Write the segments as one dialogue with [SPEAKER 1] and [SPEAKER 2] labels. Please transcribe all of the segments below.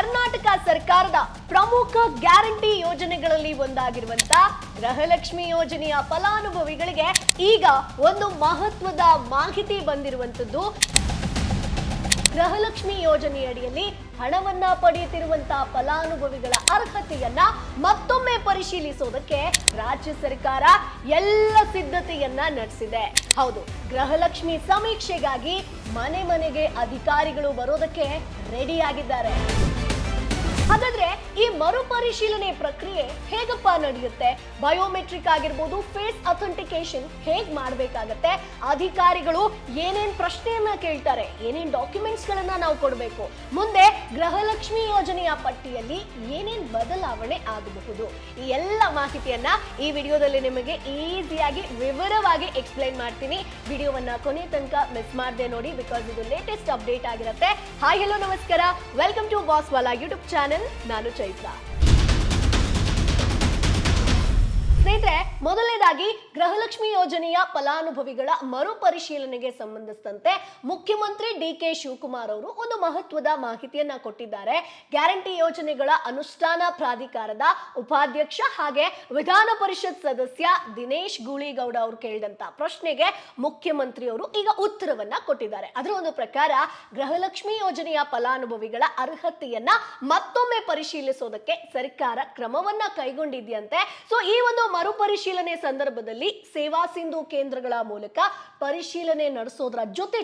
[SPEAKER 1] ಕರ್ನಾಟಕ ಸರ್ಕಾರದ ಪ್ರಮುಖ ಗ್ಯಾರಂಟಿ ಯೋಜನೆಗಳಲ್ಲಿ ಒಂದಾಗಿರುವಂತ ಗೃಹಲಕ್ಷ್ಮಿ ಯೋಜನೆಯ ಫಲಾನುಭವಿಗಳಿಗೆ ಈಗ ಒಂದು ಮಹತ್ವದ ಮಾಹಿತಿ ಬಂದಿರುವಂತದ್ದು. ಗೃಹಲಕ್ಷ್ಮಿ ಯೋಜನೆಯಡಿಯಲ್ಲಿ ಹಣವನ್ನ ಪಡೆಯುತ್ತಿರುವಂತಹ ಫಲಾನುಭವಿಗಳ ಅರ್ಹತೆಯನ್ನ ಮತ್ತೊಮ್ಮೆ ಪರಿಶೀಲಿಸೋದಕ್ಕೆ ರಾಜ್ಯ ಸರ್ಕಾರ ಎಲ್ಲ ಸಿದ್ಧತೆಯನ್ನ ನಡೆಸಿದೆ. ಹೌದು, ಗೃಹಲಕ್ಷ್ಮಿ ಸಮೀಕ್ಷೆಗಾಗಿ ಮನೆ ಮನೆಗೆ ಅಧಿಕಾರಿಗಳು ಬರೋದಕ್ಕೆ ರೆಡಿ ಆಗಿದ್ದಾರೆ. ಹಾಗಾದ್ರೆ ಈ ಮರುಪರಿಶೀಲನೆ ಪ್ರಕ್ರಿಯೆ ಹೇಗಪ್ಪ ನಡೆಯುತ್ತೆ? ಬಯೋಮೆಟ್ರಿಕ್ ಆಗಿರ್ಬೋದು, ಫೇಸ್ ಅಥೆಂಟಿಕೇಶನ್ ಹೇಗ್ ಮಾಡ್ಬೇಕಾಗತ್ತೆ, ಅಧಿಕಾರಿಗಳು ಏನೇನ್ ಪ್ರಶ್ನೆಯನ್ನ ಕೇಳ್ತಾರೆ, ಏನೇನ್ ಡಾಕ್ಯುಮೆಂಟ್ಸ್ ಗಳನ್ನ ನಾವು ಕೊಡಬೇಕು, ಮುಂದೆ ಗೃಹಲಕ್ಷ್ಮಿ ಯೋಜನೆಯ ಪಟ್ಟಿಯಲ್ಲಿ ಏನೇನ್ ಬದಲಾವಣೆ ಆಗಬಹುದು, ಈ ಎಲ್ಲ ಮಾಹಿತಿಯನ್ನ ಈ ವಿಡಿಯೋದಲ್ಲಿ ನಿಮಗೆ ಈಸಿಯಾಗಿ ವಿವರವಾಗಿ ಎಕ್ಸ್ಪ್ಲೈನ್ ಮಾಡ್ತೀನಿ. ವಿಡಿಯೋವನ್ನ ಕೊನೆ ತನಕ ಮಿಸ್ ಮಾಡದೆ ನೋಡಿ, ಬಿಕಾಸ್ ಇದು ಲೇಟೆಸ್ಟ್ ಅಪ್ಡೇಟ್ ಆಗಿರುತ್ತೆ. ಹಾಯ್ ಹಲೋ ನಮಸ್ಕಾರ, ವೆಲ್ಕಮ್ ಟು ಬಾಸ್ ವಾಲಾ ಯೂಟ್ಯೂಬ್ ಚಾನೆಲ್. ನಾನು ಚೈತ್ರ. ಸ್ನೇಹಿತರೆ, ಮೊದಲನೇದಾಗಿ ಗೃಹಲಕ್ಷ್ಮಿ ಯೋಜನೆಯ ಫಲಾನುಭವಿಗಳ ಮರುಪರಿಶೀಲನೆಗೆ ಸಂಬಂಧಿಸಿದಂತೆ ಮುಖ್ಯಮಂತ್ರಿ ಡಿ.ಕೆ. ಶಿವಕುಮಾರ್ ಅವರು ಒಂದು ಮಹತ್ವದ ಮಾಹಿತಿಯನ್ನ ಕೊಟ್ಟಿದ್ದಾರೆ. ಗ್ಯಾರಂಟಿ ಯೋಜನೆಗಳ ಅನುಷ್ಠಾನ ಪ್ರಾಧಿಕಾರದ ಉಪಾಧ್ಯಕ್ಷ ಹಾಗೆ ವಿಧಾನ ಪರಿಷತ್ ಸದಸ್ಯ ದಿನೇಶ್ ಗೂಳಿಗೌಡ ಅವರು ಕೇಳಿದಂತ ಪ್ರಶ್ನೆಗೆ ಮುಖ್ಯಮಂತ್ರಿ ಅವರು ಈಗ ಉತ್ತರವನ್ನ ಕೊಟ್ಟಿದ್ದಾರೆ. ಅದರ ಒಂದು ಪ್ರಕಾರ ಗೃಹಲಕ್ಷ್ಮಿ ಯೋಜನೆಯ ಫಲಾನುಭವಿಗಳ ಅರ್ಹತೆಯನ್ನ ಮತ್ತೊಮ್ಮೆ ಪರಿಶೀಲಿಸೋದಕ್ಕೆ ಸರ್ಕಾರ ಕ್ರಮವನ್ನ ಕೈಗೊಂಡಿದೆಯಂತೆ. ಸೊ ಈ ಒಂದು ಮರುಪರಿಶೀಲನೆ ಸಂದರ್ಭದಲ್ಲಿ ಸೇವಾ ಸಿಂಧು ಕೇಂದ್ರಗಳ ಮೂಲಕ ಪರಿಶೀಲನೆ ನಡೆಸೋದ್ರ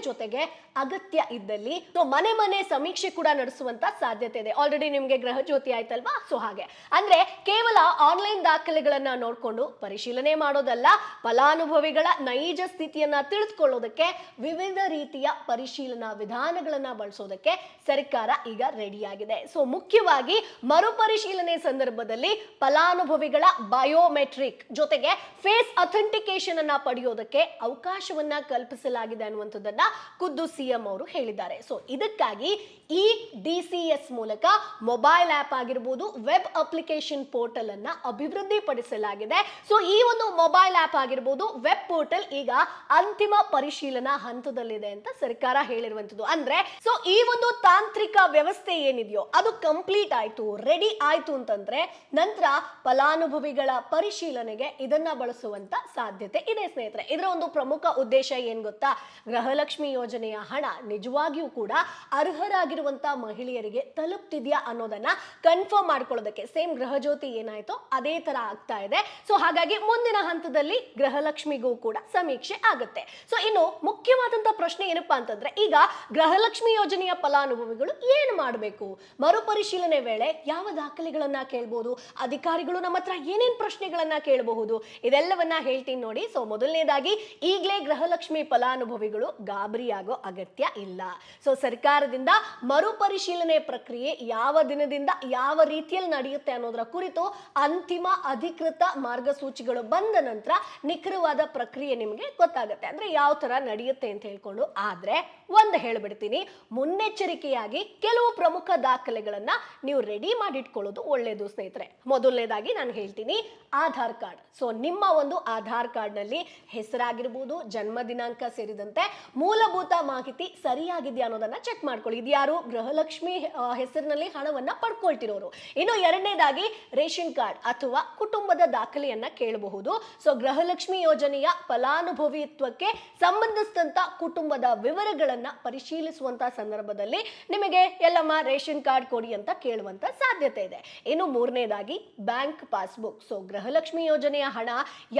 [SPEAKER 1] ಜೊತೆಗೆ ಅಗತ್ಯ ಇದ್ದಲ್ಲಿ ಮನೆ ಮನೆ ಸಮೀಕ್ಷೆ ಕೂಡ ನಡೆಸುವಂತ ಸಾಧ್ಯತೆ ಇದೆ. ಆಲ್ರೆಡಿ ನಿಮ್ಗೆ ಗೃಹ ಜ್ಯೋತಿ ಆಯ್ತಲ್ವಾ? ಸೊ ಹಾಗೆ ಅಂದ್ರೆ ಕೇವಲ ಆನ್ಲೈನ್ ದಾಖಲೆಗಳನ್ನ ನೋಡ್ಕೊಂಡು ಪರಿಶೀಲನೆ ಮಾಡೋದಲ್ಲ, ಫಲಾನುಭವಿಗಳ ನೈಜ ಸ್ಥಿತಿಯನ್ನ ತಿಳಿದುಕೊಳ್ಳೋದಕ್ಕೆ ವಿವಿಧ ರೀತಿಯ ಪರಿಶೀಲನಾ ವಿಧಾನಗಳನ್ನ ಬಳಸೋದಕ್ಕೆ ಸರ್ಕಾರ ಈಗ ರೆಡಿಯಾಗಿದೆ. ಸೊ ಮುಖ್ಯವಾಗಿ ಮರುಪರಿಶೀಲನೆ ಸಂದರ್ಭದಲ್ಲಿ ಫಲಾನುಭವಿಗಳ ಬಯೋಮೆಟ್ರಿಕ್ ಜೊತೆಗೆ ಫೇಸ್ ಅಥೆಂಟಿಕೇಶನ್ ಅನ್ನ ಪಡೆಯೋದಕ್ಕೆ ಅವಕಾಶವನ್ನ ಕಲ್ಪಿಸಲಾಗಿದೆ ಅನ್ನುವಂಥದ್ದನ್ನ ಖುದ್ದು ಸಿಎಂ ಅವರು ಹೇಳಿದ್ದಾರೆ. ಸೊ ಇದಕ್ಕಾಗಿ ಈ DCS ಮೂಲಕ ಮೊಬೈಲ್ ಆಪ್ ಆಗಿರಬಹುದು, ವೆಬ್ ಅಪ್ಲಿಕೇಶನ್ ಪೋರ್ಟಲ್ ಅನ್ನ ಅಭಿವೃದ್ಧಿ ಪಡಿಸಲಾಗಿದೆ. ಸೊ ಈ ಒಂದು ಮೊಬೈಲ್ ಆಪ್ ಆಗಿರಬಹುದು, ವೆಬ್ ಪೋರ್ಟಲ್ ಈಗ ಅಂತಿಮ ಪರಿಶೀಲನಾ ಹಂತದಲ್ಲಿದೆ ಅಂತ ಸರ್ಕಾರ ಹೇಳಿರುವಂತದ್ದು. ಅಂದ್ರೆ ಸೊ ಈ ಒಂದು ತಾಂತ್ರಿಕ ವ್ಯವಸ್ಥೆ ಏನಿದೆಯೋ ಅದು ಕಂಪ್ಲೀಟ್ ಆಯ್ತು, ರೆಡಿ ಆಯ್ತು ಅಂತಂದ್ರೆ ನಂತರ ಫಲಾನುಭವಿಗಳ ಪರಿಶೀಲನೆಗೆ ಇದನ್ನ ಬಳಸುವಂತ ಸಾಧ್ಯತೆ ಇದೆ. ಸ್ನೇಹಿತರೆ, ಇದರ ಒಂದು ಪ್ರಮುಖ ಉದ್ದೇಶ ಏನ್ ಗೊತ್ತಾ? ಗೃಹಲಕ್ಷ್ಮಿ ಯೋಜನೆಯ ಹಣ ನಿಜವಾಗಿಯೂ ಕೂಡ ಅರ್ಹರಾಗಿರುವಂತಹ ಮಹಿಳೆಯರಿಗೆ ತಲುಪ್ತಿದ್ಯಾ ಅನ್ನೋದನ್ನ ಕನ್ಫರ್ಮ್ ಮಾಡ್ಕೊಳ್ಳೋದಕ್ಕೆ ಸೇಮ್ ಗೃಹ ಜ್ಯೋತಿ ಏನಾಯ್ತೋ ಅದೇ ತರ ಆಗ್ತಾ ಇದೆ. ಸೊ ಹಾಗಾಗಿ ಮುಂದಿನ ಹಂತದಲ್ಲಿ ಗೃಹಲಕ್ಷ್ಮಿಗೂ ಕೂಡ ಸಮೀಕ್ಷೆ ಆಗುತ್ತೆ. ಸೊ ಇನ್ನು ಮುಖ್ಯವಾದಂತ ಪ್ರಶ್ನೆ ಏನಪ್ಪಾ ಅಂತಂದ್ರೆ, ಈಗ ಗೃಹಲಕ್ಷ್ಮಿ ಯೋಜನೆಯ ಫಲಾನುಭವಿಗಳು ಏನ್ ಮಾಡಬೇಕು? ಮರುಪರಿಶೀಲನೆ ವೇಳೆ ಯಾವ ದಾಖಲೆಗಳನ್ನ ಕೇಳಬಹುದು, ಅಧಿಕಾರಿಗಳು ನಮ್ಮ ಹತ್ರ ಏನೇನ್ ಪ್ರಶ್ನೆಗಳನ್ನ ಕೇಳಬಹುದು, ಇದೆಲ್ಲವನ್ನ ಹೇಳ್ತೀನಿ ನೋಡಿ. ಸೊ ಮೊದಲನೇದಾಗಿ, ಈಗಲೇ ಗೃಹಲಕ್ಷ್ಮಿ ಫಲಾನುಭವಿಗಳು ಗಾಬರಿ ಆಗೋ ಅಗತ್ಯ ಇಲ್ಲ. ಸೊ ಸರ್ಕಾರದಿಂದ ಮರುಪರಿಶೀಲನೆ ಪ್ರಕ್ರಿಯೆ ಯಾವ ದಿನದಿಂದ ಯಾವ ರೀತಿಯಲ್ಲಿ ನಡೆಯುತ್ತೆ ಅನ್ನೋದರ ಕುರಿತು ಅಂತಿಮ ಅಧಿಕೃತ ಮಾರ್ಗಸೂಚಿಗಳು ಬಂದ ನಂತರ ನಿಖರವಾದ ಪ್ರಕ್ರಿಯೆ ನಿಮಗೆ ಗೊತ್ತಾಗುತ್ತೆ. ಅಂದ್ರೆ ಯಾವ ತರ ನಡೆಯುತ್ತೆ ಅಂತ ಹೇಳ್ಕೊಂಡು. ಆದ್ರೆ ಒಂದು ಹೇಳ್ಬಿಡ್ತೀನಿ, ಮುನ್ನೆಚ್ಚರಿಕೆಯಾಗಿ ಕೆಲವು ಪ್ರಮುಖ ದಾಖಲೆಗಳನ್ನ ನೀವು ರೆಡಿ ಮಾಡಿಟ್ಕೊಳ್ಳೋದು ಒಳ್ಳೇದು ಸ್ನೇಹಿತರೆ. ಮೊದಲನೇದಾಗಿ ನಾನು ಹೇಳ್ತೀನಿ, ಆಧಾರ್ ಕಾರ್ಡ್. ಸೊ ನಿಮ್ಮ ಒಂದು ಆಧಾರ್ ಕಾರ್ಡ್ ನಲ್ಲಿ ಹೆಸರಾಗಿರ್ಬೋದು, ಜನ್ಮ ದಿನಾಂಕ ಸೇರಿದಂತೆ ಮೂಲಭೂತ ಮಾಹಿತಿ ಸರಿಯಾಗಿದೆಯಾ ಅನ್ನೋದನ್ನ ಚೆಕ್ ಮಾಡ್ಕೊಳ್ಳಿ. ಇದ್ಯಾರು? ಗೃಹಲಕ್ಷ್ಮಿ ಹೆಸರಿನಲ್ಲಿ ಹಣವನ್ನ ಪಡ್ಕೊಳ್ತಿರೋರು. ಇನ್ನು ಎರಡನೇದಾಗಿ, ರೇಷನ್ ಕಾರ್ಡ್ ಅಥವಾ ಕುಟುಂಬದ ದಾಖಲೆಯನ್ನ ಕೇಳಬಹುದು. ಸೊ ಗೃಹಲಕ್ಷ್ಮಿ ಯೋಜನೆಯ ಫಲಾನುಭವಿತ್ವಕ್ಕೆ ಸಂಬಂಧಿಸಿದಂತ ಕುಟುಂಬದ ವಿವರಗಳನ್ನ ಪರಿಶೀಲಿಸುವಂತ ಸಂದರ್ಭದಲ್ಲಿ ನಿಮಗೆ ಎಲ್ಲಮ್ಮ ರೇಷನ್ ಕಾರ್ಡ್ ಕೊಡಿ ಅಂತ ಕೇಳುವಂತ ಸಾಧ್ಯತೆ ಇದೆ. ಇನ್ನು ಮೂರನೇದಾಗಿ, ಬ್ಯಾಂಕ್ ಪಾಸ್ಬುಕ್. ಸೊ ಗೃಹಲಕ್ಷ್ಮಿ ಯೋಜನೆಯ ಹಣ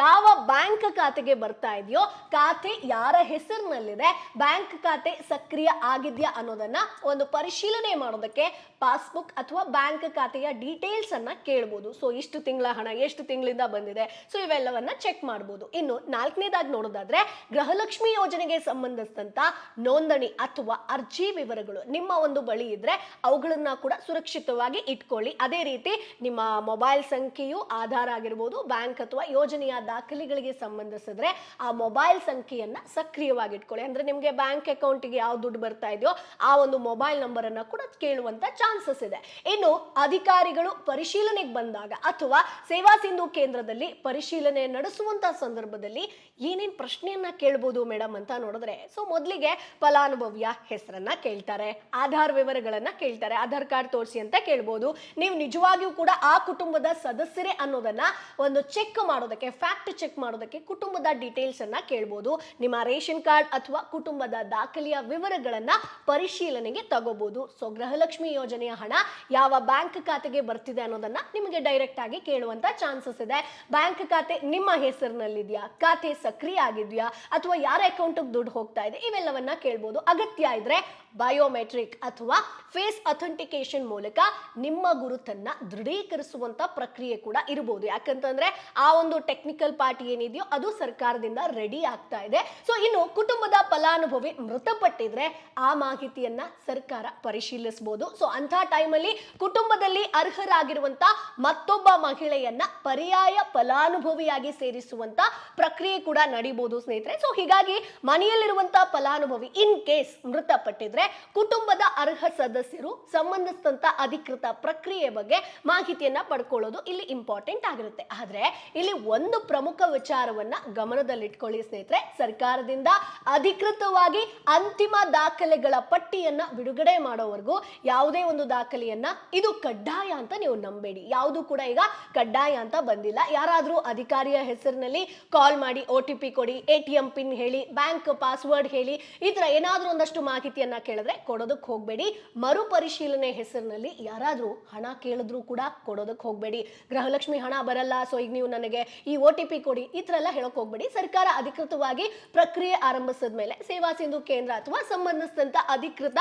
[SPEAKER 1] ಯಾವ ಬ್ಯಾಂಕ್ ಖಾತೆಗೆ ಬರ್ತಾ ಇದೆಯೋ, ಖಾತೆ ಯಾರ ಹೆಸರಿನಲ್ಲಿದೆ, ಬ್ಯಾಂಕ್ ಖಾತೆ ಸಕ್ರಿಯ ಆಗಿದೆಯಾ ಅನ್ನೋದನ್ನ ಒಂದು ಪರಿಶೀಲನೆ ಮಾಡೋದಕ್ಕೆ ಪಾಸ್ಬುಕ್ ಅಥವಾ ಬ್ಯಾಂಕ್ ಖಾತೆಯ ಡೀಟೇಲ್ಸ್ ಅನ್ನ ಕೇಳಬಹುದು. ಸೊ ಇಷ್ಟು ತಿಂಗಳ ಹಣ ಎಷ್ಟು ತಿಂಗಳಿಂದ ಬಂದಿದೆ, ಸೊ ಇವೆಲ್ಲವನ್ನ ಚೆಕ್ ಮಾಡಬಹುದು. ಇನ್ನು ನಾಲ್ಕನೇದಾಗಿ ನೋಡೋದಾದ್ರೆ, ಗೃಹಲಕ್ಷ್ಮಿ ಯೋಜನೆಗೆ ಸಂಬಂಧಿಸಿದಂತ ನೋಂದಣಿ ಅಥವಾ ಅರ್ಜಿ ವಿವರಗಳು ನಿಮ್ಮ ಒಂದು ಬಳಿ ಇದ್ರೆ ಅವುಗಳನ್ನ ಕೂಡ ಸುರಕ್ಷಿತವಾಗಿ ಇಟ್ಕೊಳ್ಳಿ. ಅದೇ ರೀತಿ ನಿಮ್ಮ ಮೊಬೈಲ್ ಸಂಖ್ಯೆಯು ಆಧಾರ್ ಆಗಿರ್ಬೋದು, ಬ್ಯಾಂಕ್ ಅಥವಾ ಅಥವಾ ಯೋಜನೆಯ ದಾಖಲೆಗಳಿಗೆ ಸಂಬಂಧಿಸಿದ್ರೆ ಆ ಮೊಬೈಲ್ ಸಂಖ್ಯೆಯನ್ನ ಸಕ್ರಿಯವಾಗಿಟ್ಕೊಳ್ಳಿ. ಅಂದ್ರೆ ನಿಮಗೆ ಬ್ಯಾಂಕ್ ಅಕೌಂಟ್ಗೆ ಯಾವ ದುಡ್ಡು ಬರ್ತಾ ಇದೆಯೋ ಆ ಒಂದು ಮೊಬೈಲ್ ನಂಬರ್ ಅನ್ನ ಕೂಡ ಕೇಳುವಂತ ಚಾನ್ಸಸ್ ಇದೆ. ಇನ್ನು ಅಧಿಕಾರಿಗಳು ಪರಿಶೀಲನೆಗೆ ಬಂದಾಗ ಅಥವಾ ಸೇವಾ ಸಿಂಧು ಕೇಂದ್ರದಲ್ಲಿ ಪರಿಶೀಲನೆ ನಡೆಸುವಂತ ಸಂದರ್ಭದಲ್ಲಿ ಏನೇನ್ ಪ್ರಶ್ನೆಯನ್ನ ಕೇಳಬಹುದು ಮೇಡಮ್ ಅಂತ ನೋಡಿದ್ರೆ, ಸೊ ಮೊದಲಿಗೆ ಫಲಾನುಭವಿಯ ಹೆಸರನ್ನ ಕೇಳ್ತಾರೆ, ಆಧಾರ್ ವಿವರಗಳನ್ನ ಕೇಳ್ತಾರೆ, ಆಧಾರ್ ಕಾರ್ಡ್ ತೋರಿಸಿ ಅಂತ ಕೇಳ್ಬೋದು. ನೀವು ನಿಜವಾಗಿಯೂ ಕೂಡ ಆ ಕುಟುಂಬದ ಸದಸ್ಯರೇ ಅನ್ನೋದನ್ನ ಒಂದು ಚೆಕ್ ಮಾಡೋದಕ್ಕೆ, ಫ್ಯಾಕ್ಟ್ ಚೆಕ್ ಮಾಡೋದಕ್ಕೆ ಕುಟುಂಬದ ಡೀಟೇಲ್ಸ್ ಅನ್ನ ಕೇಳ್ಬೋದು. ನಿಮ್ಮ ರೇಷನ್ ಕಾರ್ಡ್ ಅಥವಾ ಕುಟುಂಬದ ದಾಖಲೆಯ ವಿವರಗಳನ್ನ ಪರಿಶೀಲನೆಗೆ ತಗೋಬಹುದು. ಸೊ ಗೃಹಲಕ್ಷ್ಮಿ ಯೋಜನೆಯ ಹಣ ಯಾವ ಬ್ಯಾಂಕ್ ಖಾತೆಗೆ ಬರ್ತಿದೆ ಅನ್ನೋದನ್ನ ನಿಮಗೆ ಡೈರೆಕ್ಟ್ ಆಗಿ ಕೇಳುವಂತ ಚಾನ್ಸಸ್ ಇದೆ. ಬ್ಯಾಂಕ್ ಖಾತೆ ನಿಮ್ಮ ಹೆಸರಿನಲ್ಲಿದೆಯಾ, ಖಾತೆ ಸಕ್ರಿಯ ಆಗಿದೆಯಾ, ಅಥವಾ ಯಾರ ಅಕೌಂಟ್ ದುಡ್ಡು ಹೋಗ್ತಾ ಇದೆ, ಇವೆಲ್ಲವನ್ನ ಕೇಳ್ಬೋದು. ಅಗತ್ಯ ಇದ್ರೆ ಬಯೋಮೆಟ್ರಿಕ್ ಅಥವಾ ಫೇಸ್ ಅಥೆಂಟಿಕೇಶನ್ ಮೂಲಕ ನಿಮ್ಮ ಗುರುತನ್ನ ದೃಢೀಕರಿಸುವಂತ ಪ್ರಕ್ರಿಯೆ ಕೂಡ ಇರಬಹುದು. ಯಾಕಂತಂದ್ರೆ ಆ ಒಂದು ಟೆಕ್ನಿಕಲ್ ಪಾರ್ಟ್ ಏನಿದೆಯೋ ಅದು ಸರ್ಕಾರದಿಂದ ರೆಡಿ ಆಗ್ತಾ ಇದೆ. ಸೊ ಇನ್ನು ಕುಟುಂಬದ ಫಲಾನುಭವಿ ಮೃತಪಟ್ಟಿದ್ರೆ ಆ ಮಾಹಿತಿಯನ್ನ ಸರ್ಕಾರ ಪರಿಶೀಲಿಸಬಹುದು. ಸೊ ಅಂತ ಟೈಮಲ್ಲಿ ಕುಟುಂಬದಲ್ಲಿ ಅರ್ಹರಾಗಿರುವಂತ ಮತ್ತೊಬ್ಬ ಮಹಿಳೆಯನ್ನ ಪರ್ಯಾಯ ಫಲಾನುಭವಿಯಾಗಿ ಸೇರಿಸುವಂತ ಪ್ರಕ್ರಿಯೆ ಕೂಡ ನಡೀಬಹುದು ಸ್ನೇಹಿತರೆ. ಸೊ ಹೀಗಾಗಿ ಮನೆಯಲ್ಲಿರುವಂತ ಫಲಾನುಭವಿ ಇನ್ ಕೇಸ್ ಮೃತಪಟ್ಟಿದ್ರೆ ಕುಟುಂಬದ ಅರ್ಹ ಸದಸ್ಯರು ಸಂಬಂಧಿಸಿದಂತ ಅಧಿಕೃತ ಪ್ರಕ್ರಿಯೆ ಬಗ್ಗೆ ಮಾಹಿತಿಯನ್ನ ಪಡ್ಕೊಳ್ಳೋದು ಇಲ್ಲಿ ಇಂಪಾರ್ಟೆಂಟ್ ಆಗಿರುತ್ತೆ. ಆದ್ರೆ ಇಲ್ಲಿ ಒಂದು ಪ್ರಮುಖ ವಿಚಾರವನ್ನ ಗಮನದಲ್ಲಿಟ್ಕೊಳ್ಳಿ ಸ್ನೇಹಿತರೆ, ಸರ್ಕಾರದಿಂದ ಅಧಿಕೃತವಾಗಿ ಅಂತಿಮ ದಾಖಲೆಗಳ ಪಟ್ಟಿಯನ್ನ ಬಿಡುಗಡೆ ಮಾಡೋವರೆಗೂ ಯಾವುದೇ ಒಂದು ದಾಖಲೆಯನ್ನ ಇದು ಕಡ್ಡಾಯ ಅಂತ ನೀವು ನಂಬೇಡಿ. ಯಾವುದು ಕೂಡ ಈಗ ಕಡ್ಡಾಯ ಅಂತ ಬಂದಿಲ್ಲ. ಯಾರಾದ್ರೂ ಅಧಿಕಾರಿಯ ಹೆಸರಿನಲ್ಲಿ ಕಾಲ್ ಮಾಡಿ OTP ಕೊಡಿ, ATM ಪಿನ್ ಹೇಳಿ, ಬ್ಯಾಂಕ್ ಪಾಸ್ವರ್ಡ್ ಹೇಳಿ, ಈ ತರ ಏನಾದ್ರೂ ಒಂದಷ್ಟು ಮಾಹಿತಿಯನ್ನ ಕೇಳಿದ್ರೆ ಕೊಡೋದಕ್ಕೆ ಹೋಗ್ಬೇಡಿ. ಮರುಪರಿಶೀಲನೆ ಹೆಸರಿನಲ್ಲಿ ಯಾರಾದ್ರೂ ಹಣ ಕೇಳಿದ್ರು ಕೂಡ ಕೊಡೋದಕ್ಕೆ ಹೋಗ್ಬೇಡಿ. ಗೃಹಲಕ್ಷ್ಮಿ ಹಣ ಬರಲ್ಲ, ಸೊ ಈಗ ನೀವು ನನಗೆ ಈ OTP ಕೊಡಿ, ಈ ತರ ಎಲ್ಲ ಹೇಳಕ್ ಹೋಗ್ಬೇಡಿ. ಸರ್ಕಾರ ಅಧಿಕೃತವಾಗಿ ಪ್ರಕ್ರಿಯೆ ಆರಂಭಿಸಿದ ಮೇಲೆ ಸೇವಾ ಸಿಂಧು ಕೇಂದ್ರ ಅಥವಾ ಸಂಬಂಧಿಸಿದಂತ ಅಧಿಕೃತ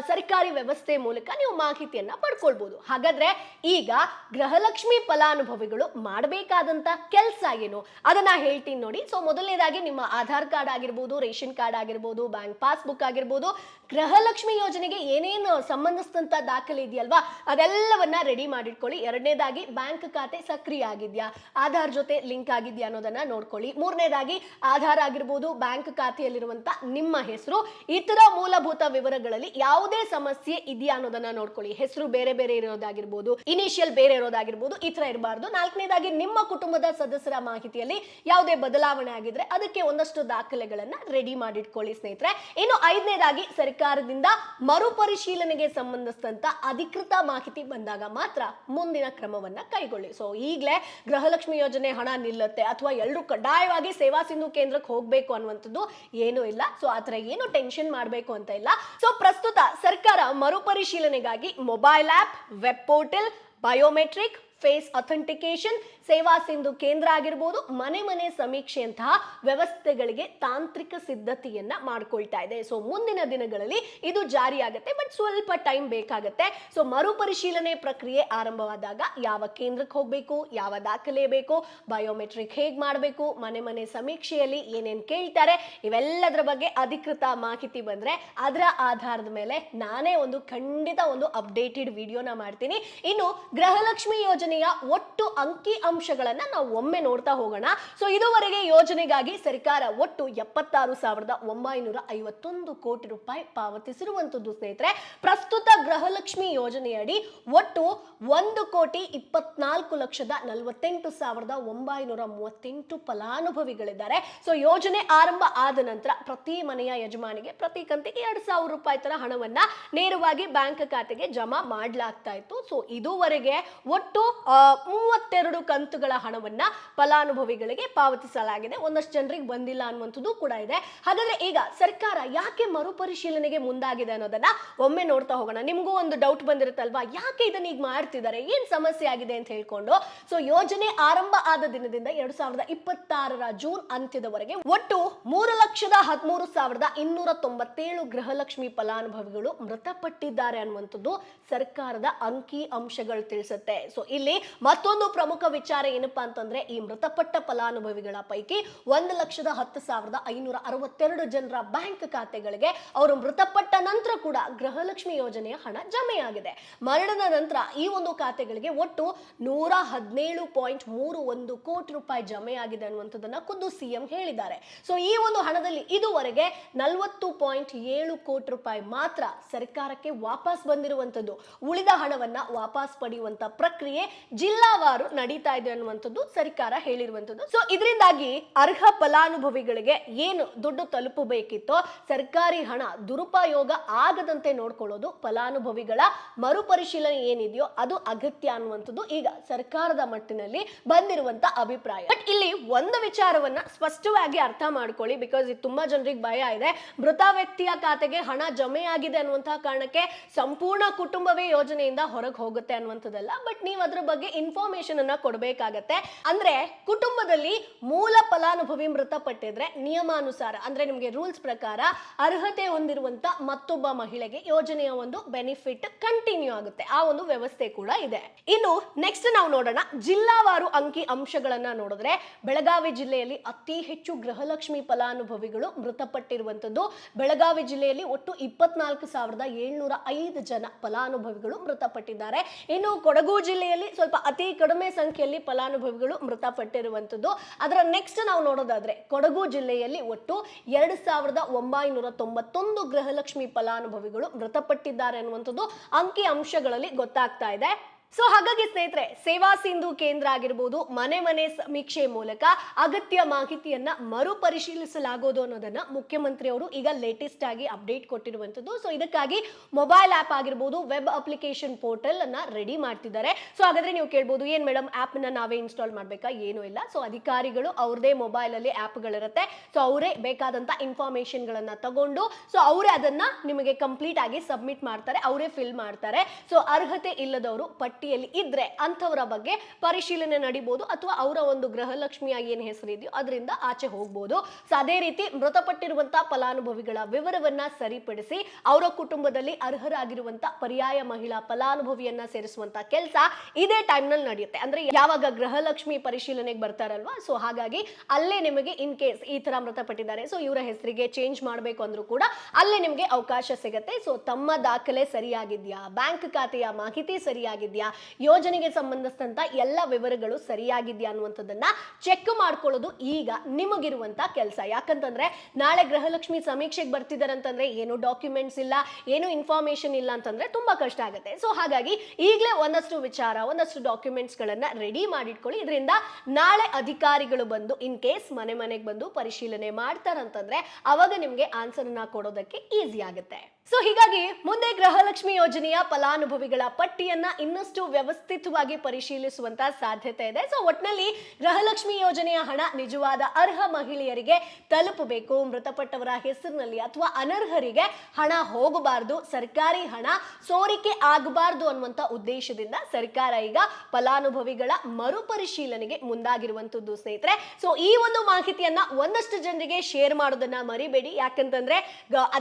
[SPEAKER 1] ಸರ್ಕಾರಿ ವ್ಯವಸ್ಥೆ ಮೂಲಕ ನೀವು ಮಾಹಿತಿಯನ್ನ ಪಡ್ಕೊಳ್ಬಹುದು. ಹಾಗಾದ್ರೆ ಈಗ ಗೃಹಲಕ್ಷ್ಮಿ ಫಲಾನುಭವಿಗಳು ಮಾಡಬೇಕಾದಂತ ಕೆಲಸ ಏನು ಅದನ್ನ ಹೇಳ್ತೀನಿ ನೋಡಿ. ಸೊ ಮೊದಲನೇದಾಗಿ ನಿಮ್ಮ ಆಧಾರ್ ಕಾರ್ಡ್ ಆಗಿರ್ಬೋದು, ರೇಷನ್ ಕಾರ್ಡ್ ಆಗಿರ್ಬೋದು, ಬ್ಯಾಂಕ್ ಪಾಸ್ಬುಕ್ ಆಗಿರ್ಬೋದು, ಗೃಹಲಕ್ಷ್ಮಿ ಯೋಜನೆಗೆ ಏನೇನು ಸಂಬಂಧಿಸಿದಂತ ದಾಖಲೆ ಇದೆಯಲ್ವಾ ಅದೆಲ್ಲವನ್ನ ರೆಡಿ ಮಾಡಿಟ್ಕೊಳ್ಳಿ. ಎರಡನೇದಾಗಿ ಬ್ಯಾಂಕ್ ಖಾತೆ ಸಕ್ರಿಯ ಆಗಿದ್ಯಾ, ಆಧಾರ್ ಜೊತೆ ಲಿಂಕ್ ಆಗಿದ್ಯಾ ಅನ್ನೋದನ್ನ ನೋಡ್ಕೊಳ್ಳಿ. ಮೂರನೇದಾಗಿ ಆಧಾರ್ ಆಗಿರ್ಬೋದು, ಬ್ಯಾಂಕ್ ಖಾತೆಯಲ್ಲಿರುವಂತ ನಿಮ್ಮ ಹೆಸರು, ಇತರ ಮೂಲಭೂತ ವಿವರಗಳಲ್ಲಿ ಯಾವುದೇ ಸಮಸ್ಯೆ ಇದೆಯಾ ಅನ್ನೋದನ್ನ ನೋಡ್ಕೊಳ್ಳಿ. ಹೆಸರು ಬೇರೆ ಬೇರೆ ಇರೋದಾಗಿರ್ಬೋದು, ಇನಿಷಿಯಲ್ ಬೇರೆ ಇರೋದಾಗಿರ್ಬೋದು, ಈ ತರ ಇರಬಾರ್ದು. ನಾಲ್ಕನೇದಾಗಿ ನಿಮ್ಮ ಕುಟುಂಬದ ಸದಸ್ಯರ ಮಾಹಿತಿಯಲ್ಲಿ ಯಾವುದೇ ಬದಲಾವಣೆ ಆಗಿದ್ರೆ ಅದಕ್ಕೆ ಒಂದಷ್ಟು ದಾಖಲೆಗಳನ್ನ ರೆಡಿ ಮಾಡಿಟ್ಕೊಳ್ಳಿ ಸ್ನೇಹಿತರೆ. ಇನ್ನು ಐದನೇದಾಗಿ ಸರ್ಕಾರದಿಂದ ಮರುಪರಿಶೀಲನೆಗೆ ಸಂಬಂಧಿಸಿದಂತ ಅಧಿಕೃತ ಮಾಹಿತಿ ಬಂದಾಗ ಮಾತ್ರ ಮುಂದಿನ ಕ್ರಮವನ್ನ ಕೈಗೊಳ್ಳಿ. ಸೊ ಈಗಲೇ ಗೃಹಲಕ್ಷ್ಮಿ ಯೋಜನೆ ಹಣ ನಿಲ್ಲುತ್ತೆ ಅಥವಾ ಎಲ್ಲರೂ ಕಡ್ಡಾಯವಾಗಿ ಸೇವಾ ಸಿಂಧು ಕೇಂದ್ರಕ್ಕೆ ಹೋಗ್ಬೇಕು ಅನ್ನುವಂಥದ್ದು ಏನೂ ಇಲ್ಲ. ಸೊ ಆತರ ಏನು ಟೆನ್ಷನ್ ಮಾಡಬೇಕು ಅಂತ ಇಲ್ಲ. ಸೊ ಪ್ರಸ್ತುತ ಸರ್ಕಾರ ಮರುಪರಿಶೀಲನೆಗಾಗಿ mobile app, web portal, biometric, face authentication, Seva Sindhu ಕೇಂದ್ರ ಆಗಿರ್ಬೋದು, ಮನೆ ಮನೆ ಸಮೀಕ್ಷೆಯಂತಹ ವ್ಯವಸ್ಥೆಗಳಿಗೆ ತಾಂತ್ರಿಕ ಸಿದ್ಧತೆಯನ್ನ ಮಾಡ್ಕೊಳ್ತಾ ಇದೆ. ಸೊ ಮುಂದಿನ ದಿನಗಳಲ್ಲಿ ಇದು ಜಾರಿಯಾಗುತ್ತೆ, ಬಟ್ ಸ್ವಲ್ಪ ಟೈಮ್ ಬೇಕಾಗುತ್ತೆ. ಸೊ ಮರುಪರಿಶೀಲನೆ ಪ್ರಕ್ರಿಯೆ ಆರಂಭವಾದಾಗ ಯಾವ ಕೇಂದ್ರಕ್ಕೆ ಹೋಗಬೇಕು, ಯಾವ ದಾಖಲೆ ಬೇಕು, ಬಯೋಮೆಟ್ರಿಕ್ ಹೇಗೆ ಮಾಡಬೇಕು, ಮನೆ ಮನೆ ಸಮೀಕ್ಷೆಯಲ್ಲಿ ಏನೇನು ಕೇಳ್ತಾರೆ, ಇವೆಲ್ಲದರ ಬಗ್ಗೆ ಅಧಿಕೃತ ಮಾಹಿತಿ ಬಂದ್ರೆ ಅದರ ಆಧಾರದ ಮೇಲೆ ನಾನೇ ಖಂಡಿತ ಒಂದು ಅಪ್ಡೇಟೆಡ್ ವಿಡಿಯೋನ ಮಾಡ್ತೀನಿ. ಇನ್ನು ಗೃಹಲಕ್ಷ್ಮಿ ಯೋಜನೆಯ ಒಟ್ಟು ಅಂಕಿ ಅಂಶಗಳನ್ನ ನಾವು ಒಮ್ಮೆ ನೋಡ್ತಾ ಹೋಗೋಣ. ಸೊ ಇದುವರೆಗೆ ಯೋಜನೆಗಾಗಿ ಸರ್ಕಾರ ಒಟ್ಟು 76,951 ಕೋಟಿ ರೂಪಾಯಿ ಪಾವತಿಸಿರುವಂತದ್ದು ಸ್ನೇಹಿತರೆ. ಪ್ರಸ್ತುತ ಗೃಹಲಕ್ಷ್ಮಿ ಯೋಜನೆಯಡಿ ಒಟ್ಟು 1,24,48,938 ಫಲಾನುಭವಿಗಳಿದ್ದಾರೆ. ಸೊ ಯೋಜನೆ ಆರಂಭ ಆದ ನಂತರ ಪ್ರತಿ ಮನೆಯ ಯಜಮಾನಿಗೆ ಪ್ರತಿ ಕಂತಿಗೆ 2,000 ರೂಪಾಯಿ ತರ ಹಣವನ್ನ ನೇರವಾಗಿ ಬ್ಯಾಂಕ್ ಖಾತೆಗೆ ಜಮಾ ಮಾಡಲಾಗ್ತಾ ಇತ್ತು. ಸೊ ಇದುವರೆಗೆ ಒಟ್ಟು 32 ಕಂತುಗಳ ಹಣವನ್ನ ಫಲಾನುಭವಿಗಳಿಗೆ ಪಾವತಿಸಲಾಗಿದೆ. ಒಂದಷ್ಟು ಜನರಿಗೆ ಬಂದಿಲ್ಲ ಅನ್ನುವಂಥದ್ದು ಕೂಡ ಇದೆ. ಹಾಗಾದ್ರೆ ಈಗ ಸರ್ಕಾರ ಯಾಕೆ ಮರುಪರಿಶೀಲನೆಗೆ ಮುಂದಾಗಿದೆ ಅನ್ನೋದನ್ನ ಒಮ್ಮೆ ನೋಡ್ತಾ ಹೋಗೋಣ. ನಿಮಗೂ ಒಂದು ಡೌಟ್ ಬಂದಿರುತ್ತಲ್ವಾ, ಯಾಕೆ ಇದನ್ನ ಈಗ ಮಾಡ್ತಿದ್ದಾರೆ, ಏನ್ ಸಮಸ್ಯೆ ಆಗಿದೆ ಅಂತ ಹೇಳ್ಕೊಂಡು. ಸೊ ಯೋಜನೆ ಆರಂಭ ಆದ ದಿನದಿಂದ 2026 ಜೂನ್ ಅಂತ್ಯದವರೆಗೆ ಒಟ್ಟು 3,13,297 ಗೃಹಲಕ್ಷ್ಮಿ ಫಲಾನುಭವಿಗಳು ಮೃತಪಟ್ಟಿದ್ದಾರೆ ಅನ್ನುವಂಥದ್ದು ಸರ್ಕಾರದ ಅಂಕಿ ಅಂಶಗಳು ತಿಳಿಸುತ್ತೆ. ಸೊ ಇಲ್ಲಿ ಇಲ್ಲಿ ಮತ್ತೊಂದು ಪ್ರಮುಖ ವಿಚಾರ ಏನಪ್ಪಾ ಅಂತಂದ್ರೆ ಈ ಮೃತಪಟ್ಟ ಫಲಾನುಭವಿಗಳ ಪೈಕಿ 1,10,562 ಜನರ ಬ್ಯಾಂಕ್ ಖಾತೆಗಳಿಗೆ ಅವರು ಮೃತಪಟ್ಟ ನಂತರ ಕೂಡ ಗೃಹಲಕ್ಷ್ಮಿ ಯೋಜನೆಯ ಹಣ ಜಮೆಯಾಗಿದೆ. ಮರಣದ ನಂತರ ಈ ಒಂದು ಖಾತೆಗಳಿಗೆ ಒಟ್ಟು 117.31 ಕೋಟಿ ರೂಪಾಯಿ ಜಮೆಯಾಗಿದೆ ಅನ್ನುವಂಥದ್ದನ್ನ ಖುದ್ದು ಸಿಎಂ ಹೇಳಿದ್ದಾರೆ. ಸೊ ಈ ಒಂದು ಹಣದಲ್ಲಿ ಇದುವರೆಗೆ 40.7 ಕೋಟಿ ರೂಪಾಯಿ ಮಾತ್ರ ಸರ್ಕಾರಕ್ಕೆ ವಾಪಸ್ ಬಂದಿರುವಂತದ್ದು. ಉಳಿದ ಹಣವನ್ನ ವಾಪಸ್ ಪಡೆಯುವಂತ ಪ್ರಕ್ರಿಯೆ ಜಿಲ್ಲಾವಾರು ನಡೀತಾ ಇದೆ ಅನ್ನುವಂಥದ್ದು ಸರ್ಕಾರ ಹೇಳಿರುವಂತದ್ದು. ಸೊ ಇದರಿಂದಾಗಿ ಅರ್ಹ ಫಲಾನುಭವಿಗಳಿಗೆ ಏನು ದುಡ್ಡು ತಲುಪಬೇಕಿತ್ತೋ ಸರ್ಕಾರಿ ಹಣ ದುರುಪಯೋಗ ಆಗದಂತೆ ನೋಡ್ಕೊಳ್ಳೋದು, ಫಲಾನುಭವಿಗಳ ಮರುಪರಿಶೀಲನೆ ಏನಿದೆಯೋ ಅದು ಅಗತ್ಯ ಅನ್ನುವಂಥದ್ದು ಈಗ ಸರ್ಕಾರದ ಮಟ್ಟಿನಲ್ಲಿ ಬಂದಿರುವಂತ ಅಭಿಪ್ರಾಯ. ಬಟ್ ಇಲ್ಲಿ ಒಂದು ವಿಚಾರವನ್ನ ಸ್ಪಷ್ಟವಾಗಿ ಅರ್ಥ ಮಾಡ್ಕೊಳ್ಳಿ, ಬಿಕಾಸ್ ಇದು ತುಂಬಾ ಜನರಿಗೆ ಭಯ ಇದೆ. ಮೃತ ವ್ಯಕ್ತಿಯ ಖಾತೆಗೆ ಹಣ ಜಮೆಯಾಗಿದೆ ಅನ್ನುವಂತಹ ಕಾರಣಕ್ಕೆ ಸಂಪೂರ್ಣ ಕುಟುಂಬವೇ ಯೋಜನೆಯಿಂದ ಹೊರಗೆ ಹೋಗುತ್ತೆ ಅನ್ನುವಂಥದ್ದಲ್ಲ. ಬಟ್ ನೀವು ಅದ್ರ ಬಗ್ಗೆ ಇನ್ಫಾರ್ಮೇಶನ್ ಅನ್ನ ಕೊಡಬೇಕಾಗತ್ತೆ. ಅಂದ್ರೆ ಕುಟುಂಬದಲ್ಲಿ ಮೂಲ ಫಲಾನುಭವಿ ಮೃತಪಟ್ಟಿದ್ರೆ ನಿಯಮಾನುಸಾರ ಅಂದ್ರೆ ನಿಮಗೆ ರೂಲ್ಸ್ ಪ್ರಕಾರ ಅರ್ಹತೆ ಹೊಂದಿರುವಂತ ಮತ್ತೊಬ್ಬ ಮಹಿಳೆಗೆ ಯೋಜನೆಯ ಒಂದು ಬೆನಿಫಿಟ್ ಕಂಟಿನ್ಯೂ ಆಗುತ್ತೆ. ಆ ಒಂದು ವ್ಯವಸ್ಥೆ ಕೂಡ ಇದೆ. ಇನ್ನು ನೆಕ್ಸ್ಟ್ ನಾವು ನೋಡೋಣ ಜಿಲ್ಲಾವಾರು ಅಂಕಿ ಅಂಶಗಳನ್ನ ನೋಡಿದ್ರೆ ಬೆಳಗಾವಿ ಜಿಲ್ಲೆಯಲ್ಲಿ ಅತಿ ಹೆಚ್ಚು ಗೃಹಲಕ್ಷ್ಮಿ ಫಲಾನುಭವಿಗಳು ಮೃತಪಟ್ಟಿರುವಂತದ್ದು. ಬೆಳಗಾವಿ ಜಿಲ್ಲೆಯಲ್ಲಿ ಒಟ್ಟು 24,705 ಜನ ಫಲಾನುಭವಿಗಳು ಮೃತಪಟ್ಟಿದ್ದಾರೆ. ಇನ್ನು ಕೊಡಗು ಜಿಲ್ಲೆಯಲ್ಲಿ ಸ್ವಲ್ಪ ಅತಿ ಕಡಿಮೆ ಸಂಖ್ಯೆಯಲ್ಲಿ ಫಲಾನುಭವಿಗಳು ಮೃತಪಟ್ಟಿರುವಂತದ್ದು. ಅದರ ನೆಕ್ಸ್ಟ್ ನಾವು ನೋಡೋದಾದ್ರೆ ಕೊಡಗು ಜಿಲ್ಲೆಯಲ್ಲಿ ಒಟ್ಟು 2,991 ಗೃಹಲಕ್ಷ್ಮಿ ಫಲಾನುಭವಿಗಳು ಮೃತಪಟ್ಟಿದ್ದಾರೆ ಅನ್ನುವಂಥದ್ದು ಅಂಕಿ ಅಂಶಗಳಲ್ಲಿ ಗೊತ್ತಾಗ್ತಾ ಇದೆ. ಸೊ ಹಾಗಾಗಿ ಸ್ನೇಹಿತರೆ, ಸೇವಾ ಸಿಂಧು ಕೇಂದ್ರ ಆಗಿರ್ಬೋದು, ಮನೆ ಮನೆ ಸಮೀಕ್ಷೆ ಮೂಲಕ ಅಗತ್ಯ ಮಾಹಿತಿಯನ್ನ ಮರುಪರಿಶೀಲಿಸಲಾಗುವುದು ಅನ್ನೋದನ್ನ ಮುಖ್ಯಮಂತ್ರಿ ಅವರು ಈಗ ಲೇಟೆಸ್ಟ್ ಆಗಿ ಅಪ್ಡೇಟ್ ಕೊಟ್ಟಿರುವಂತದ್ದು. ಸೊ ಇದಕ್ಕಾಗಿ ಮೊಬೈಲ್ ಆಪ್ ಆಗಿರ್ಬೋದು, ವೆಬ್ ಅಪ್ಲಿಕೇಶನ್ ಪೋರ್ಟಲ್ ಅನ್ನ ರೆಡಿ ಮಾಡ್ತಿದ್ದಾರೆ. ಸೊ ಹಾಗಾದ್ರೆ ನೀವು ಕೇಳ್ಬೋದು, ಏನ್ ಮೇಡಮ್ ಆಪ್ ನ ನಾವೇ ಇನ್ಸ್ಟಾಲ್ ಮಾಡ್ಬೇಕಾ? ಏನೂ ಇಲ್ಲ. ಸೊ ಅಧಿಕಾರಿಗಳು ಅವ್ರದೇ ಮೊಬೈಲ್ ಅಲ್ಲಿ ಆಪ್ ಗಳಿರುತ್ತೆ. ಸೊ ಅವರೇ ಬೇಕಾದಂತ ಇನ್ಫಾರ್ಮೇಶನ್ ಗಳನ್ನ ತಗೊಂಡು ಸೊ ಅವರೇ ಅದನ್ನ ನಿಮಗೆ ಕಂಪ್ಲೀಟ್ ಆಗಿ ಸಬ್ಮಿಟ್ ಮಾಡ್ತಾರೆ, ಅವರೇ ಫಿಲ್ ಮಾಡ್ತಾರೆ. ಸೊ ಅರ್ಹತೆ ಇಲ್ಲದವರು ಪಟ್ಟಿಯಲ್ಲಿ ಇದ್ರೆ ಅಂಥವರ ಬಗ್ಗೆ ಪರಿಶೀಲನೆ ನಡೀಬಹುದು, ಅಥವಾ ಅವರ ಒಂದು ಗೃಹಲಕ್ಷ್ಮಿಯ ಏನ್ ಹೆಸರಿದೆಯೋ ಅದರಿಂದ ಆಚೆ ಹೋಗ್ಬೋದು. ಸೊ ಅದೇ ರೀತಿ ಮೃತಪಟ್ಟಿರುವಂತಹ ಫಲಾನುಭವಿಗಳ ವಿವರವನ್ನ ಸರಿಪಡಿಸಿ ಅವರ ಕುಟುಂಬದಲ್ಲಿ ಅರ್ಹರಾಗಿರುವಂತ ಪರ್ಯಾಯ ಮಹಿಳಾ ಫಲಾನುಭವಿಯನ್ನ ಸೇರಿಸುವಂತ ಕೆಲಸ ಇದೇ ಟೈಮ್ ನಲ್ಲಿ ನಡೆಯುತ್ತೆ. ಅಂದ್ರೆ ಯಾವಾಗ ಗೃಹಲಕ್ಷ್ಮಿ ಪರಿಶೀಲನೆಗೆ ಬರ್ತಾರಲ್ವಾ, ಸೊ ಹಾಗಾಗಿ ಅಲ್ಲೇ ನಿಮಗೆ ಇನ್ ಕೇಸ್ ಈ ತರ ಮೃತಪಟ್ಟಿದ್ದಾರೆ, ಸೊ ಇವರ ಹೆಸರಿಗೆ ಚೇಂಜ್ ಮಾಡಬೇಕು ಅಂದ್ರೂ ಕೂಡ ಅಲ್ಲೇ ನಿಮಗೆ ಅವಕಾಶ ಸಿಗುತ್ತೆ. ಸೊ ತಮ್ಮ ದಾಖಲೆ ಸರಿಯಾಗಿದ್ಯಾ, ಬ್ಯಾಂಕ್ ಖಾತೆಯ ಮಾಹಿತಿ ಸರಿಯಾಗಿದ್ಯಾ, ಯೋಜನೆಗೆ ಸಂಬಂಧಿಸಿದಂತ ಎಲ್ಲ ವಿವರಗಳು ಸರಿಯಾಗಿದ್ಯಾ ಅನ್ನುವಂಥದ್ದನ್ನ ಚೆಕ್ ಮಾಡ್ಕೊಳ್ಳೋದು ಈಗ ನಿಮಗಿರುವಂತ ಕೆಲಸ. ಯಾಕಂತಂದ್ರೆ ನಾಳೆ ಗೃಹಲಕ್ಷ್ಮಿ ಸಮೀಕ್ಷೆಗೆ ಬರ್ತಿದ್ದಾರೆ ಅಂತಂದ್ರೆ ಏನು ಡಾಕ್ಯುಮೆಂಟ್ಸ್ ಇಲ್ಲ, ಏನು ಇನ್ಫಾರ್ಮೇಶನ್ ಇಲ್ಲ ಅಂತಂದ್ರೆ ತುಂಬಾ ಕಷ್ಟ ಆಗುತ್ತೆ. ಸೊ ಹಾಗಾಗಿ ಈಗಲೇ ಒಂದಷ್ಟು ವಿಚಾರ, ಒಂದಷ್ಟು ಡಾಕ್ಯುಮೆಂಟ್ಸ್ ಗಳನ್ನ ರೆಡಿ ಮಾಡಿಟ್ಕೊಳ್ಳಿ. ಇದರಿಂದ ನಾಳೆ ಅಧಿಕಾರಿಗಳು ಬಂದು ಇನ್ ಕೇಸ್ ಮನೆ ಮನೆಗೆ ಬಂದು ಪರಿಶೀಲನೆ ಮಾಡ್ತಾರಂತಂದ್ರೆ ಅವಾಗ ನಿಮ್ಗೆ ಆನ್ಸರ್ ಅನ್ನ ಕೊಡೋದಕ್ಕೆ ಈಸಿ ಆಗುತ್ತೆ. ಸೊ ಹೀಗಾಗಿ ಮುಂದೆ ಗೃಹಲಕ್ಷ್ಮಿ ಯೋಜನೆಯ ಫಲಾನುಭವಿಗಳ ಪಟ್ಟಿಯನ್ನ ಇನ್ನಷ್ಟು ವ್ಯವಸ್ಥಿತವಾಗಿ ಪರಿಶೀಲಿಸುವಂತ ಸಾಧ್ಯತೆ ಇದೆ. ಸೊ ಒಟ್ಟಿನಲ್ಲಿ ಗೃಹಲಕ್ಷ್ಮಿ ಯೋಜನೆಯ ಹಣ ನಿಜವಾದ ಅರ್ಹ ಮಹಿಳೆಯರಿಗೆ ತಲುಪಬೇಕು. ಮೃತಪಟ್ಟವರ ಹೆಸರಿನಲ್ಲಿ ಅಥವಾ ಅನರ್ಹರಿಗೆ ಹಣ ಹೋಗಬಾರದು, ಸರ್ಕಾರಿ ಹಣ ಸೋರಿಕೆ ಆಗಬಾರದು ಅನ್ನುವಂತ ಉದ್ದೇಶದಿಂದ ಸರ್ಕಾರ ಈಗ ಫಲಾನುಭವಿಗಳ ಮರುಪರಿಶೀಲನೆಗೆ ಮುಂದಾಗಿರುವಂತದ್ದು ಸ್ನೇಹಿತರೆ. ಸೊ ಈ ಒಂದು ಮಾಹಿತಿಯನ್ನ ಒಂದಷ್ಟು ಜನರಿಗೆ ಶೇರ್ ಮಾಡೋದನ್ನ ಮರಿಬೇಡಿ. ಯಾಕಂತಂದ್ರೆ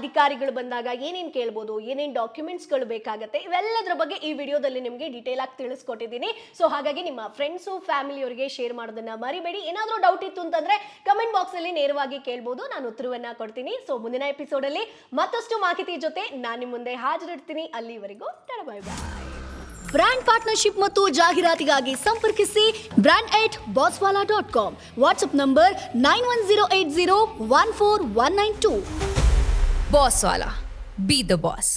[SPEAKER 1] ಅಧಿಕಾರಿಗಳು ಬಂದಾಗ ಏನೇನ್ ಕೇಳ್ಬೋದು, ಏನೇನ್ ಡಾಕ್ಯುಮೆಂಟ್ಸ್ ಗಳು ಬೇಕಾಗುತ್ತೆ, ಇವೆಲ್ಲದರ ಬಗ್ಗೆ ಈ ವಿಡಿಯೋದಲ್ಲಿ ನಿಮಗೆ ಡೀಟೇಲ್ ಆಗಿ ತಿಳಿಸ್ಕೊಟ್ಟಿದ್ದೀನಿ. ಸೊ ಹಾಗಾಗಿ ನಿಮ್ಮ ಫ್ರೆಂಡ್ಸು ಫ್ಯಾಮಿಲಿಯವರಿಗೆ ಶೇರ್ ಮಾಡೋದನ್ನ ಮರಿಬೇಡಿ. ಏನಾದರೂ ಡೌಟ್ ಇತ್ತು ಅಂತಂದ್ರೆ ಕಮೆಂಟ್ ಬಾಕ್ಸ್ ಅಲ್ಲಿ ನೇರವಾಗಿ ಕೇಳ್ಬೋದು, ನಾನು ಉತ್ತರವನ್ನ ಕೊಡ್ತೀನಿ. ಸೊ ಮುಂದಿನ ಎಪಿಸೋಡ್ ಅಲ್ಲಿ ಮತ್ತಷ್ಟು ಮಾಹಿತಿ ಜೊತೆ ನಾನು ನಿಮ್ಮ ಮುಂದೆ ಹಾಜರಿರ್ತೀನಿ. ಅಲ್ಲಿವರೆಗೂ ಬೈ ಬೈ. ಬ್ರಾಂಡ್ ಪಾರ್ಟ್ನರ್ಶಿಪ್ ಮತ್ತು ಜಾಹೀರಾತಿಗಾಗಿ ಸಂಪರ್ಕಿಸಿ brand@bosswala.com. WhatsApp number 9108014192.
[SPEAKER 2] Bosswala. Be the boss.